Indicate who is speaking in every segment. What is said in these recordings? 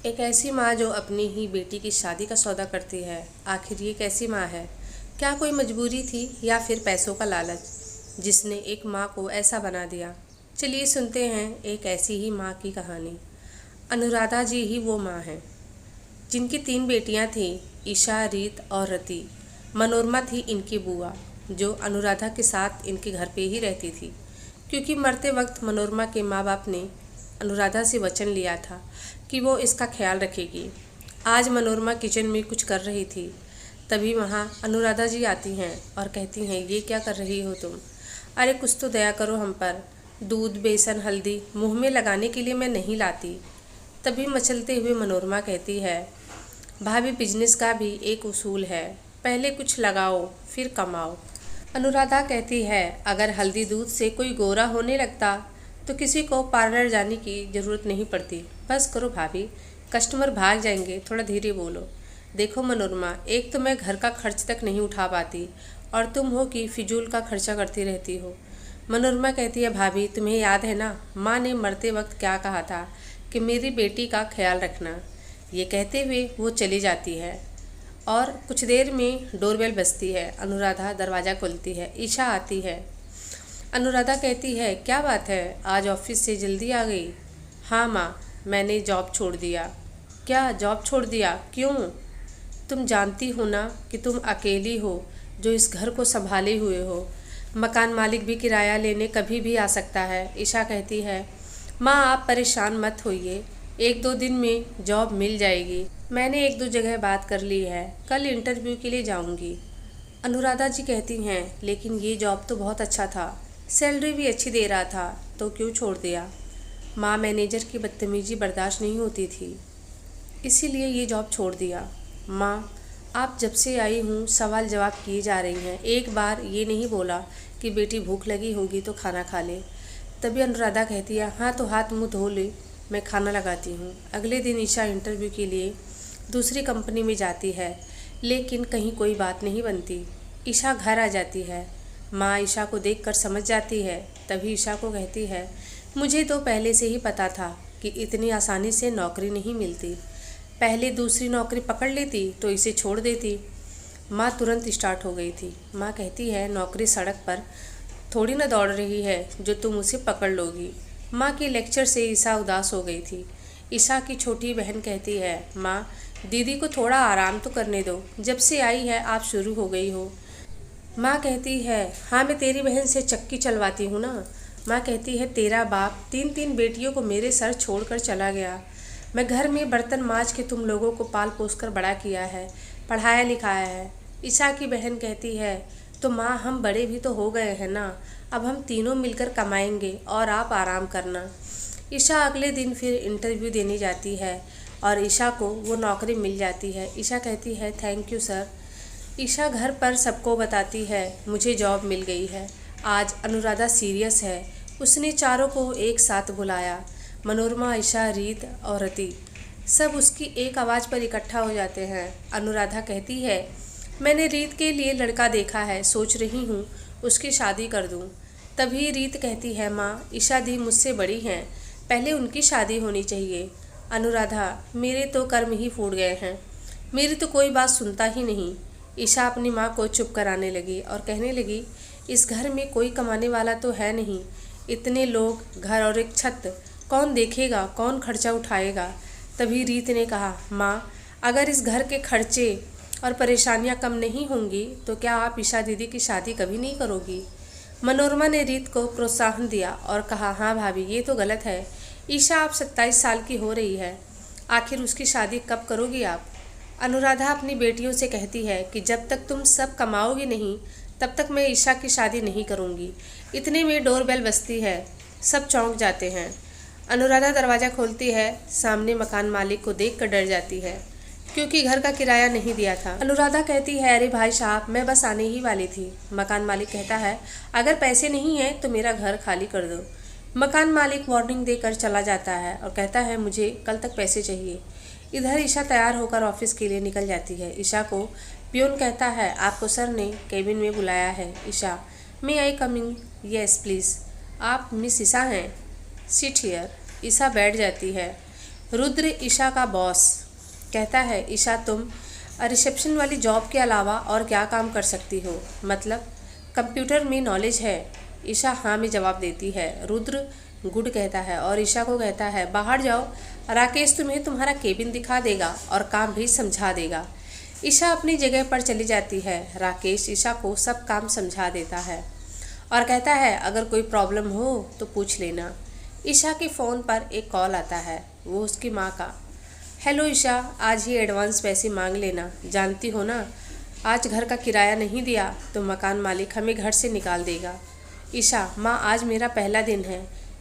Speaker 1: एक ऐसी माँ जो अपनी ही बेटी की शादी का सौदा करती है, आखिर ये कैसी माँ है? क्या कोई मजबूरी थी या फिर पैसों का लालच जिसने एक माँ को ऐसा बना दिया? चलिए सुनते हैं एक ऐसी ही माँ की कहानी। अनुराधा जी ही वो माँ हैं जिनकी 3 बेटियां थीं, ईशा, रीत और रति। मनोरमा थी इनकी बुआ, जो अनुराधा के साथ इनके घर पे ही रहती थी, क्योंकि मरते वक्त मनोरमा के माँ बाप ने अनुराधा से वचन लिया था कि वो इसका ख्याल रखेगी। आज मनोरमा किचन में कुछ कर रही थी, तभी वहाँ अनुराधा जी आती हैं और कहती हैं, ये क्या कर रही हो तुम? अरे कुछ तो दया करो हम पर। दूध, बेसन, हल्दी मुंह में लगाने के लिए मैं नहीं लाती। तभी मचलते हुए मनोरमा कहती है, भाभी बिजनेस का भी एक उसूल है, पहले कुछ लगाओ फिर कमाओ। अनुराधा कहती है, अगर हल्दी दूध से कोई गोरा होने लगता तो किसी को पार्लर जाने की ज़रूरत नहीं पड़ती। बस करो भाभी, कस्टमर भाग जाएंगे, थोड़ा धीरे बोलो। देखो मनोरमा, एक तो मैं घर का खर्च तक नहीं उठा पाती और तुम हो कि फिजूल का खर्चा करती रहती हो। मनोरमा कहती है, भाभी तुम्हें याद है ना, माँ ने मरते वक्त क्या कहा था कि मेरी बेटी का ख्याल रखना। ये कहते हुए वो चली जाती है और कुछ देर में डोरबेल बजती है। अनुराधा दरवाज़ा खोलती है, ईशा आती है। अनुराधा कहती है, क्या बात है, आज ऑफिस से जल्दी आ गई? हाँ माँ, मैंने जॉब छोड़ दिया। क्या जॉब छोड़ दिया, क्यों? तुम जानती हो ना कि तुम अकेली हो जो इस घर को संभाले हुए हो। मकान मालिक भी किराया लेने कभी भी आ सकता है। ईशा कहती है, माँ आप परेशान मत होइए, 1-2 दिन में जॉब मिल जाएगी। मैंने 1-2 जगह बात कर ली है, कल इंटरव्यू के लिए जाऊंगी। अनुराधा जी कहती हैं, लेकिन ये जॉब तो बहुत अच्छा था, सैलरी भी अच्छी दे रहा था, तो क्यों छोड़ दिया? माँ, मैनेजर की बदतमीजी बर्दाश्त नहीं होती थी, इसीलिए ये जॉब छोड़ दिया। माँ, आप जब से आई हूँ सवाल जवाब किए जा रही हैं, एक बार ये नहीं बोला कि बेटी भूख लगी होगी तो खाना खा ले। तभी अनुराधा कहती है, हाँ तो हाथ मुँह धो ले, मैं खाना लगाती हूँ। अगले दिन ईशा इंटरव्यू के लिए दूसरी कंपनी में जाती है, लेकिन कहीं कोई बात नहीं बनती। ईशा घर आ जाती है। माँ ईशा को देखकर समझ जाती है। तभी ईशा को कहती है, मुझे तो पहले से ही पता था कि इतनी आसानी से नौकरी नहीं मिलती, पहले दूसरी नौकरी पकड़ लेती तो इसे छोड़ देती। माँ तुरंत स्टार्ट हो गई थी। माँ कहती है, नौकरी सड़क पर थोड़ी ना दौड़ रही है जो तुम उसे पकड़ लोगी। माँ के लेक्चर से ईशा उदास हो गई थी। ईशा की छोटी बहन कहती है, माँ दीदी को थोड़ा आराम तो करने दो, जब से आई है आप शुरू हो गई हो। माँ कहती है, हाँ मैं तेरी बहन से चक्की चलवाती हूँ ना। माँ कहती है, तेरा बाप 3-3 बेटियों को मेरे सर छोड़कर चला गया, मैं घर में बर्तन मांज के तुम लोगों को पाल पोस कर बड़ा किया है, पढ़ाया लिखाया है। ईशा की बहन कहती है, तो माँ हम बड़े भी तो हो गए हैं ना, अब हम तीनों मिलकर कमाएंगे और आप आराम करना। ईशा अगले दिन फिर इंटरव्यू देने जाती है और ईशा को वो नौकरी मिल जाती है। ईशा कहती है, थैंक यू सर। ईशा घर पर सबको बताती है, मुझे जॉब मिल गई है। आज अनुराधा सीरियस है, उसने चारों को एक साथ बुलाया। मनोरमा, ईशा, रीत और रति सब उसकी एक आवाज़ पर इकट्ठा हो जाते हैं। अनुराधा कहती है, मैंने रीत के लिए लड़का देखा है, सोच रही हूँ उसकी शादी कर दूँ। तभी रीत कहती है, माँ ईशा दी मुझसे बड़ी हैं, पहले उनकी शादी होनी चाहिए। अनुराधा, मेरे तो कर्म ही फूट गए हैं, मेरी तो कोई बात सुनता ही नहीं। ईशा अपनी माँ को चुप कराने लगी और कहने लगी, इस घर में कोई कमाने वाला तो है नहीं, इतने लोग, घर और एक छत, कौन देखेगा, कौन खर्चा उठाएगा? तभी रीत ने कहा, माँ अगर इस घर के खर्चे और परेशानियाँ कम नहीं होंगी तो क्या आप ईशा दीदी की शादी कभी नहीं करोगी? मनोरमा ने रीत को प्रोत्साहन दिया और कहा, हाँ भाभी ये तो गलत है, ईशा आप 27 साल की हो रही है, आखिर उसकी शादी कब करोगी आप? अनुराधा अपनी बेटियों से कहती है कि जब तक तुम सब कमाओगी नहीं तब तक मैं ईशा की शादी नहीं करूँगी। इतने में डोरबेल बजती है, सब चौंक जाते हैं। अनुराधा दरवाज़ा खोलती है, सामने मकान मालिक को देखकर डर जाती है, क्योंकि घर का किराया नहीं दिया था। अनुराधा कहती है, अरे भाई साहब मैं बस आने ही वाली थी। मकान मालिक कहता है, अगर पैसे नहीं हैं तो मेरा घर खाली कर दो। मकान मालिक वार्निंग देकर चला जाता है और कहता है, मुझे कल तक पैसे चाहिए। इधर ईशा तैयार होकर ऑफिस के लिए निकल जाती है। ईशा को प्यून कहता है, आपको सर ने केबिन में बुलाया है। ईशा, मे आई कमिंग? Yes please. आप मिस ईशा हैं? Sit here. ईशा बैठ जाती है। रुद्र ईशा का बॉस कहता है, ईशा तुम रिसेप्शन वाली जॉब के अलावा और क्या काम कर सकती हो, मतलब कंप्यूटर में नॉलेज है। ईशा हाँ में जवाब देती है। रुद्र गुड कहता है और ईशा को कहता है, बाहर जाओ, राकेश तुम्हें तुम्हारा केबिन दिखा देगा और काम भी समझा देगा। ईशा अपनी जगह पर चली जाती है। राकेश ईशा को सब काम समझा देता है और कहता है, अगर कोई प्रॉब्लम हो तो पूछ लेना। ईशा के फ़ोन पर एक कॉल आता है, वो उसकी माँ का। हेलो ईशा, आज ही एडवांस पैसे मांग लेना, जानती हो ना आज घर का किराया नहीं दिया तो मकान मालिक हमें घर से निकाल देगा। ईशा, माँ आज मेरा पहला दिन है,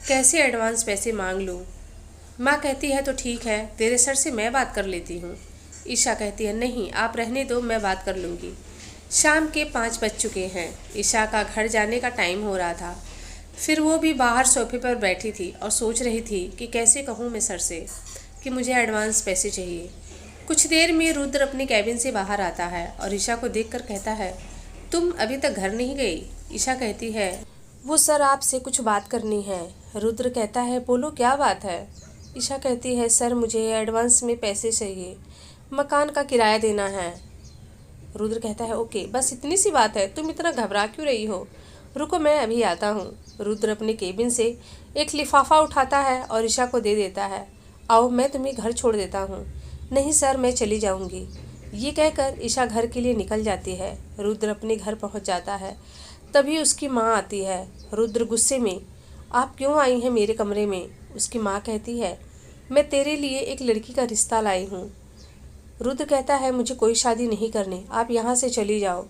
Speaker 1: कैसे एडवांस पैसे मांग लूँ। माँ कहती है तो ठीक है, तेरे सर से मैं बात कर लेती हूँ। ईशा कहती है, नहीं आप रहने दो, मैं बात कर लूँगी। शाम के 5 बज चुके हैं। ईशा का घर जाने का टाइम हो रहा था। फिर वो भी बाहर सोफे पर बैठी थी और सोच रही थी कि कैसे कहूँ मैं सर से कि मुझे एडवांस पैसे चाहिए। कुछ देर में रुद्र अपने कैबिन से बाहर आता है और ईशा को देखकर कहता है, तुम अभी तक घर नहीं गई। ईशा कहती है, वो सर आपसे कुछ बात करनी है। रुद्र कहता है, बोलो क्या बात है। ईशा कहती है, सर मुझे एडवांस में पैसे चाहिए, मकान का किराया देना है। रुद्र कहता है, ओके बस इतनी सी बात है, तुम इतना घबरा क्यों रही हो, रुको मैं अभी आता हूँ। रुद्र अपने केबिन से एक लिफाफा उठाता है और ईशा को दे देता है। आओ मैं तुम्हें घर छोड़ देता हूँ। नहीं सर मैं चली जाऊँगी। ये कहकर ईशा घर के लिए निकल जाती है। रुद्र अपने घर पहुँच जाता है। तभी उसकी माँ आती है। रुद्र गुस्से में, आप क्यों आई हैं मेरे कमरे में। उसकी माँ कहती है, मैं तेरे लिए एक लड़की का रिश्ता लाई हूँ। रुद्र कहता है, मुझे कोई शादी नहीं करनी, आप यहाँ से चली जाओ।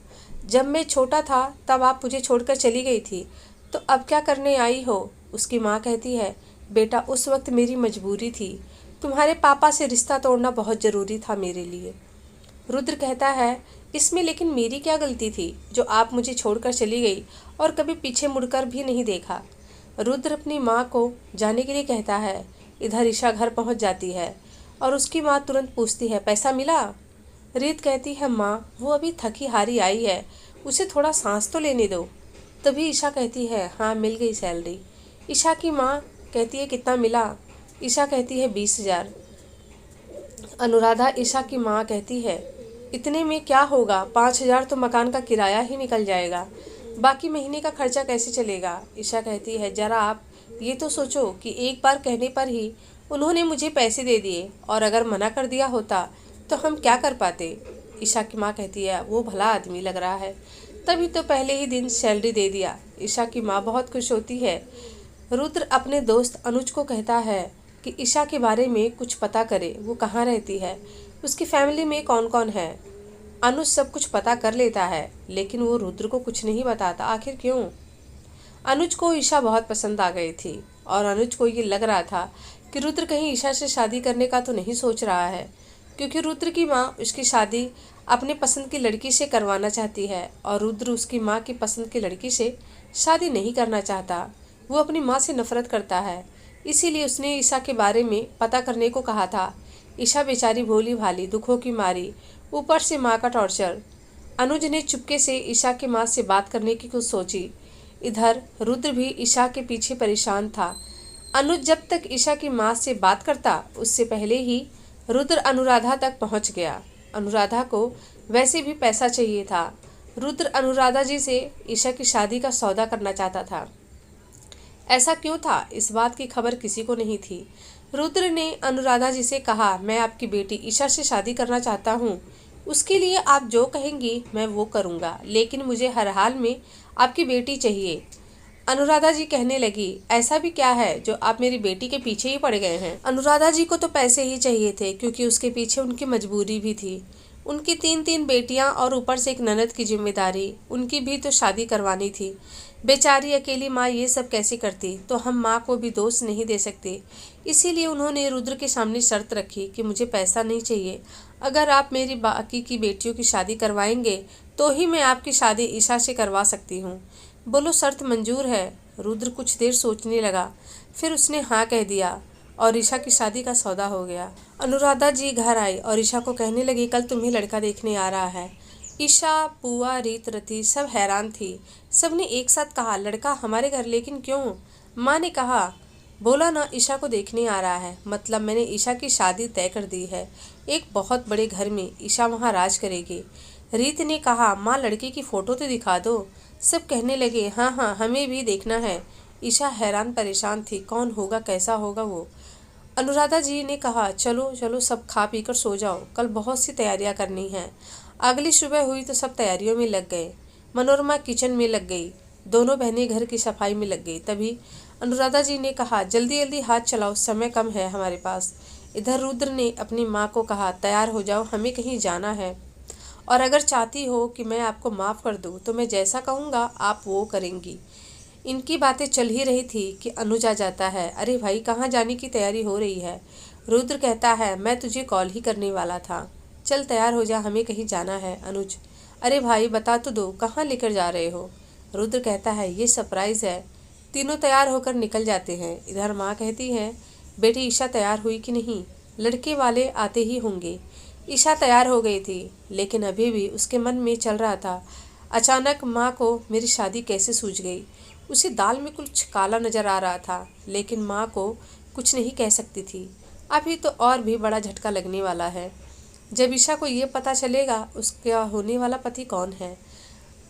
Speaker 1: जब मैं छोटा था तब आप मुझे छोड़कर चली गई थी, तो अब क्या करने आई हो। उसकी माँ कहती है, बेटा उस वक्त मेरी मजबूरी थी, तुम्हारे पापा से रिश्ता तोड़ना बहुत ज़रूरी था मेरे लिए। रुद्र कहता है, इसमें लेकिन मेरी क्या गलती थी जो आप मुझे छोड़कर चली गई और कभी पीछे मुड़कर भी नहीं देखा। रुद्र अपनी माँ को जाने के लिए कहता है। इधर ईशा घर पहुँच जाती है और उसकी माँ तुरंत पूछती है, पैसा मिला। रीत कहती है, माँ वो अभी थकी हारी आई है, उसे थोड़ा सांस तो लेने दो। तभी ईशा कहती है, हाँ मिल गई सैलरी। ईशा की माँ कहती है, कितना मिला। ईशा कहती है, 20,000। अनुराधा ईशा की माँ कहती है, इतने में क्या होगा, 5,000 तो मकान का किराया ही निकल जाएगा, बाकी महीने का खर्चा कैसे चलेगा। ईशा कहती है, ज़रा आप ये तो सोचो कि एक बार कहने पर ही उन्होंने मुझे पैसे दे दिए और अगर मना कर दिया होता तो हम क्या कर पाते। ईशा की माँ कहती है, वो भला आदमी लग रहा है, तभी तो पहले ही दिन सैलरी दे दिया। ईशा की माँ बहुत खुश होती है। रुद्र अपने दोस्त अनुज को कहता है कि ईशा के बारे में कुछ पता करे, वो कहाँ रहती है, उसकी फैमिली में कौन कौन है। अनुज सब कुछ पता कर लेता है लेकिन वो रुद्र को कुछ नहीं बताता। आखिर क्यों। अनुज को ईशा बहुत पसंद आ गई थी और अनुज को ये लग रहा था कि रुद्र कहीं ईशा से शादी करने का तो नहीं सोच रहा है, क्योंकि रुद्र की माँ उसकी शादी अपने पसंद की लड़की से करवाना चाहती है और रुद्र उसकी माँ की पसंद की लड़की से शादी नहीं करना चाहता। वो अपनी माँ से नफरत करता है, इसीलिए उसने ईशा के बारे में पता करने को कहा था। ईशा बेचारी भोली भाली, दुखों की मारी, ऊपर से माँ का टॉर्चर। अनुज ने चुपके से ईशा की माँ से बात करने की कुछ सोची। इधर रुद्र भी ईशा के पीछे परेशान था। अनुज जब तक ईशा की माँ से बात करता उससे पहले ही रुद्र अनुराधा तक पहुँच गया। अनुराधा को वैसे भी पैसा चाहिए था। रुद्र अनुराधा जी से ईशा की शादी का सौदा करना चाहता था। ऐसा क्यों था, इस बात की खबर किसी को नहीं थी। रुद्र ने अनुराधा जी से कहा, मैं आपकी बेटी ईशा से शादी करना चाहता हूँ, उसके लिए आप जो कहेंगी मैं वो करूँगा, लेकिन मुझे हर हाल में आपकी बेटी चाहिए। अनुराधा जी कहने लगी, ऐसा भी क्या है जो आप मेरी बेटी के पीछे ही पड़ गए हैं। अनुराधा जी को तो पैसे ही चाहिए थे, क्योंकि उसके पीछे उनकी मजबूरी भी थी। उनकी 3 बेटियां और ऊपर से एक ननद की जिम्मेदारी, उनकी भी तो शादी करवानी थी। बेचारी अकेली माँ ये सब कैसे करती, तो हम माँ को भी दोष नहीं दे सकते। इसीलिए उन्होंने रुद्र के सामने शर्त रखी कि मुझे पैसा नहीं चाहिए, अगर आप मेरी बाकी की बेटियों की शादी करवाएंगे तो ही मैं आपकी शादी ईशा से करवा सकती हूँ। बोलो शर्त मंजूर है। रुद्र कुछ देर सोचने लगा, फिर उसने हाँ कह दिया और ईशा की शादी का सौदा हो गया। अनुराधा जी घर आई और ईशा को कहने लगी, कल तुम्हें लड़का देखने आ रहा है। ईशा, बुआ, रीत, रति सब हैरान थी। सब ने एक साथ कहा, लड़का हमारे घर, लेकिन क्यों। माँ ने कहा, बोला ना ईशा को देखने आ रहा है, मतलब मैंने ईशा की शादी तय कर दी है। एक बहुत बड़े घर में ईशा वहाँ राज करेगी। रीत ने कहा, माँ लड़के की फ़ोटो तो दिखा दो। सब कहने लगे, हाँ हाँ हमें भी देखना है। ईशा हैरान परेशान थी, कौन होगा, कैसा होगा वो। अनुराधा जी ने कहा, चलो चलो सब खा पी कर सो जाओ, कल बहुत सी तैयारियां करनी हैं। अगली सुबह हुई तो सब तैयारियों में लग गए। मनोरमा किचन में लग गई, दोनों बहनें घर की सफाई में लग गई। तभी अनुराधा जी ने कहा, जल्दी जल्दी हाथ चलाओ, समय कम है हमारे पास। इधर रुद्र ने अपनी माँ को कहा, तैयार हो जाओ, हमें कहीं जाना है। और अगर चाहती हो कि मैं आपको माफ़ कर दूँ तो मैं जैसा कहूँगा आप वो करेंगी। इनकी बातें चल ही रही थी कि अनुज आ जाता है। अरे भाई, कहाँ जाने की तैयारी हो रही है? रुद्र कहता है, मैं तुझे कॉल ही करने वाला था। चल तैयार हो जा, हमें कहीं जाना है। अनुज, अरे भाई बता तो दो, कहाँ लेकर जा रहे हो? रुद्र कहता है, ये सरप्राइज़ है। तीनों तैयार होकर निकल जाते हैं। इधर माँ कहती है, बेटी ईशा तैयार हुई कि नहीं? लड़के वाले आते ही होंगे। ईशा तैयार हो गई थी, लेकिन अभी भी उसके मन में चल रहा था, अचानक माँ को मेरी शादी कैसे सूझ गई। उसे दाल में कुछ काला नजर आ रहा था, लेकिन माँ को कुछ नहीं कह सकती थी। अभी तो और भी बड़ा झटका लगने वाला है जब ईशा को ये पता चलेगा उसका होने वाला पति कौन है।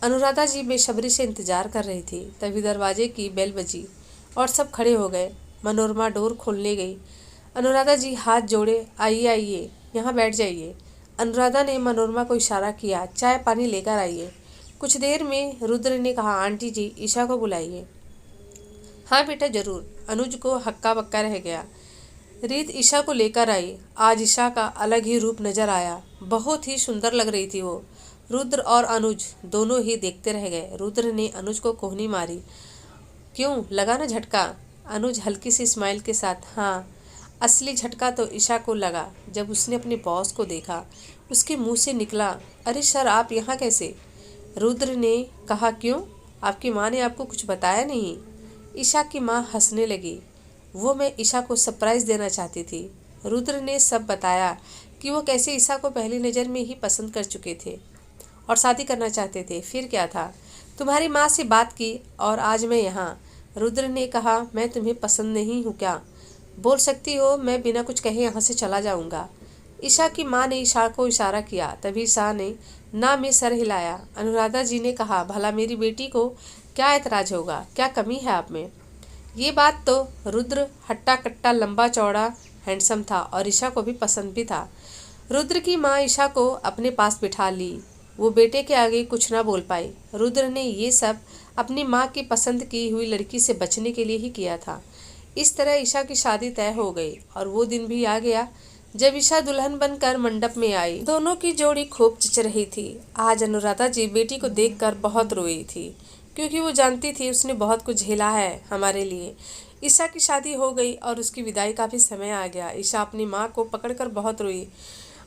Speaker 1: अनुराधा जी बेसब्री से इंतजार कर रही थी। तभी दरवाजे की बेल बजी और सब खड़े हो गए। मनोरमा डोर खोलने गई। अनुराधा जी हाथ जोड़े, आइए आइए, यहाँ बैठ जाइए। अनुराधा ने मनोरमा को इशारा किया, चाय पानी लेकर आइए। कुछ देर में रुद्र ने कहा, आंटी जी ईशा को बुलाइए। हाँ बेटा जरूर। अनुज को हक्का बक्का रह गया। रीत ईशा को लेकर आई। आज ईशा का अलग ही रूप नजर आया, बहुत ही सुंदर लग रही थी वो। रुद्र और अनुज दोनों ही देखते रह गए। रुद्र ने अनुज को कोहनी मारी, क्यों, लगा ना झटका? अनुज हल्की सी स्माइल के साथ, हाँ। असली झटका तो ईशा को लगा जब उसने अपने बॉस को देखा। उसके मुंह से निकला, अरे सर आप यहाँ कैसे? रुद्र ने कहा, क्यों, आपकी माँ ने आपको कुछ बताया नहीं? ईशा की माँ हंसने लगी। वो मैं ईशा को सरप्राइज़ देना चाहती थी। रुद्र ने सब बताया कि वो कैसे ईशा को पहली नज़र में ही पसंद कर चुके थे और शादी करना चाहते थे। फिर क्या था, तुम्हारी माँ से बात की और आज मैं यहाँ। रुद्र ने कहा, मैं तुम्हें पसंद नहीं हूँ क्या? बोल सकती हो, मैं बिना कुछ कहे यहाँ से चला जाऊँगा। ईशा की माँ ने ईशा को इशारा किया। तभी ईशा ने ना में सर हिलाया। अनुराधा जी ने कहा, भला मेरी बेटी को क्या ऐतराज होगा, क्या कमी है आप में? ये बात तो रुद्र हट्टा कट्टा लंबा चौड़ा हैंडसम था और ईशा को भी पसंद भी था। रुद्र की माँ ईशा को अपने पास बिठा ली। वो बेटे के आगे कुछ ना बोल पाई। रुद्र ने ये सब अपनी माँ की पसंद की हुई लड़की से बचने के लिए ही किया था। इस तरह ईशा की शादी तय हो गई और वो दिन भी आ गया जब ईशा दुल्हन बनकर मंडप में आई। दोनों की जोड़ी खूब जच रही थी। आज अनुराधा जी बेटी को देखकर बहुत रोई थी, क्योंकि वो जानती थी उसने बहुत कुछ झेला है हमारे लिए। ईशा की शादी हो गई और उसकी विदाई का भी समय आ गया। ईशा अपनी माँ को पकड़कर बहुत रोई।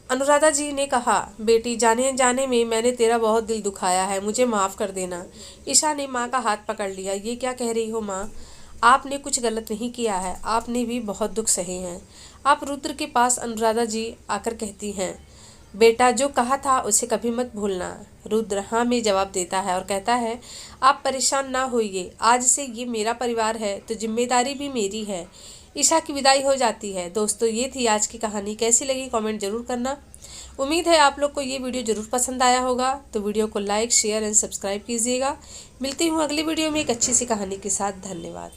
Speaker 1: अनुराधा जी ने कहा, बेटी जाने जाने में मैंने तेरा बहुत दिल दुखाया है, मुझे माफ़ कर देना। ईशा ने माँ का हाथ पकड़ लिया। ये क्या कह रही हो माँ, आपने कुछ गलत नहीं किया है, आपने भी बहुत दुख सहे हैं। आप रुद्र के पास अनुराधा जी आकर कहती हैं, बेटा जो कहा था उसे कभी मत भूलना। रुद्र हाँ में जवाब देता है और कहता है, आप परेशान ना होइए, आज से ये मेरा परिवार है तो जिम्मेदारी भी मेरी है। ईशा की विदाई हो जाती है। दोस्तों ये थी आज की कहानी, कैसी लगी कमेंट जरूर करना। उम्मीद है आप लोग को ये वीडियो जरूर पसंद आया होगा, तो वीडियो को लाइक शेयर एंड सब्सक्राइब कीजिएगा। मिलती हूँ अगली वीडियो में एक अच्छी सी कहानी के साथ। धन्यवाद।